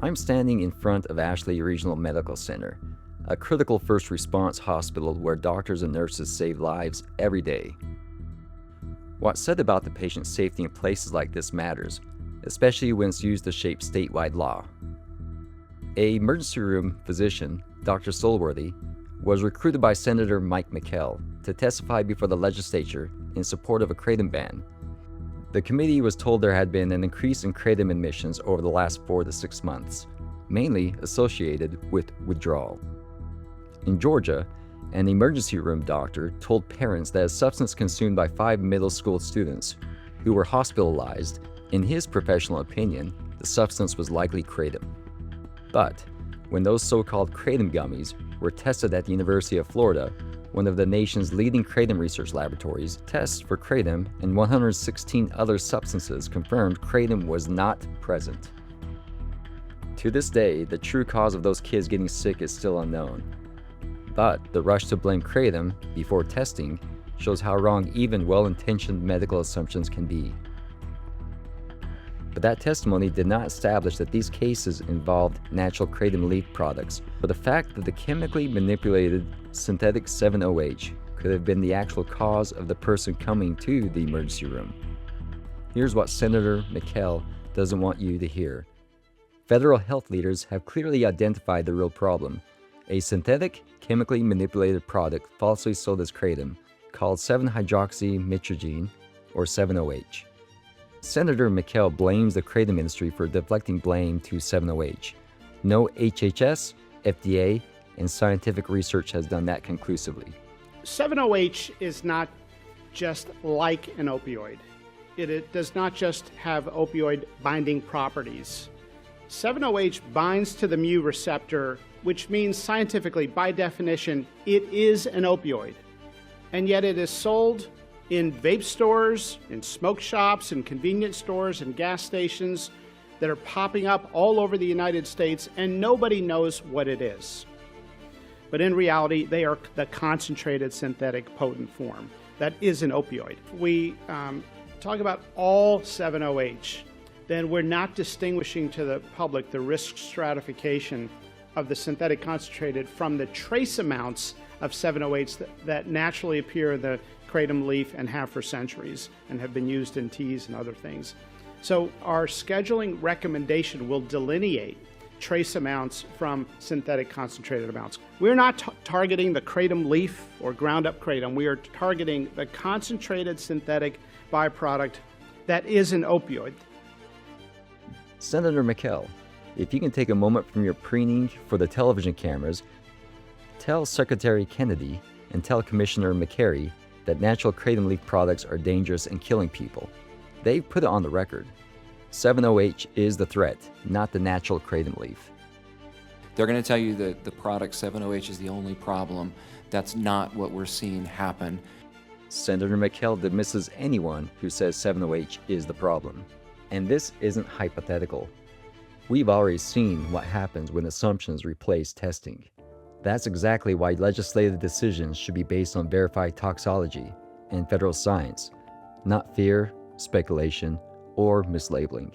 I'm standing in front of Ashley Regional Medical Center, a critical first response hospital where doctors and nurses save lives every day. What's said about the patient's safety in places like this matters, especially when it's used to shape statewide law. An emergency room physician, Dr. Stolworthy, was recruited by Senator Mike McKell to testify before the legislature in support of a kratom ban. The committee was told there had been an increase in kratom admissions over the last 4 to 6 months, mainly associated with withdrawal. In Georgia, an emergency room doctor told parents that a substance consumed by 5 middle school students who were hospitalized, in his professional opinion, the substance was likely kratom. But when those so-called kratom gummies were tested at the University of Florida, one of the nation's leading kratom research laboratories, tests for kratom and 116 other substances confirmed kratom was not present. To this day, the true cause of those kids getting sick is still unknown. But the rush to blame kratom before testing shows how wrong even well-intentioned medical assumptions can be. But that testimony did not establish that these cases involved natural kratom leaf products, but the fact that the chemically manipulated synthetic 7-OH could have been the actual cause of the person coming to the emergency room. Here's what Senator McKell doesn't want you to hear. Federal health leaders have clearly identified the real problem: a synthetic, chemically manipulated product falsely sold as kratom called 7-hydroxymitragene, or 7-OH. Senator McKell blames the kratom industry for deflecting blame to 7-OH. No HHS, FDA, and scientific research has done that conclusively. 7-OH is not just like an opioid. It does not just have opioid binding properties. 7-OH binds to the mu receptor, which means scientifically, by definition, it is an opioid. And yet it is sold in vape stores, in smoke shops, in convenience stores, and gas stations that are popping up all over the United States, and nobody knows what it is. But in reality, they are the concentrated synthetic potent form that is an opioid. If we talk about all 7-OH, then we're not distinguishing to the public the risk stratification of the synthetic concentrated from the trace amounts of 7-OH that naturally appear in the kratom leaf and have for centuries and have been used in teas and other things. So our scheduling recommendation will delineate trace amounts from synthetic concentrated amounts. We're not targeting the kratom leaf or ground up kratom. We are targeting the concentrated synthetic byproduct that is an opioid. Senator McKell, if you can take a moment from your preening for the television cameras, tell Secretary Kennedy and tell Commissioner McCary that natural kratom leaf products are dangerous and killing people. They've put it on the record. 7-OH is the threat, not the natural kratom leaf. They're going to tell you that the product 7-OH is the only problem. That's not what we're seeing happen. Senator McKell dismisses anyone who says 7-OH is the problem. And this isn't hypothetical. We've already seen what happens when assumptions replace testing. That's exactly why legislative decisions should be based on verified toxicology and federal science, not fear, speculation, or mislabeling.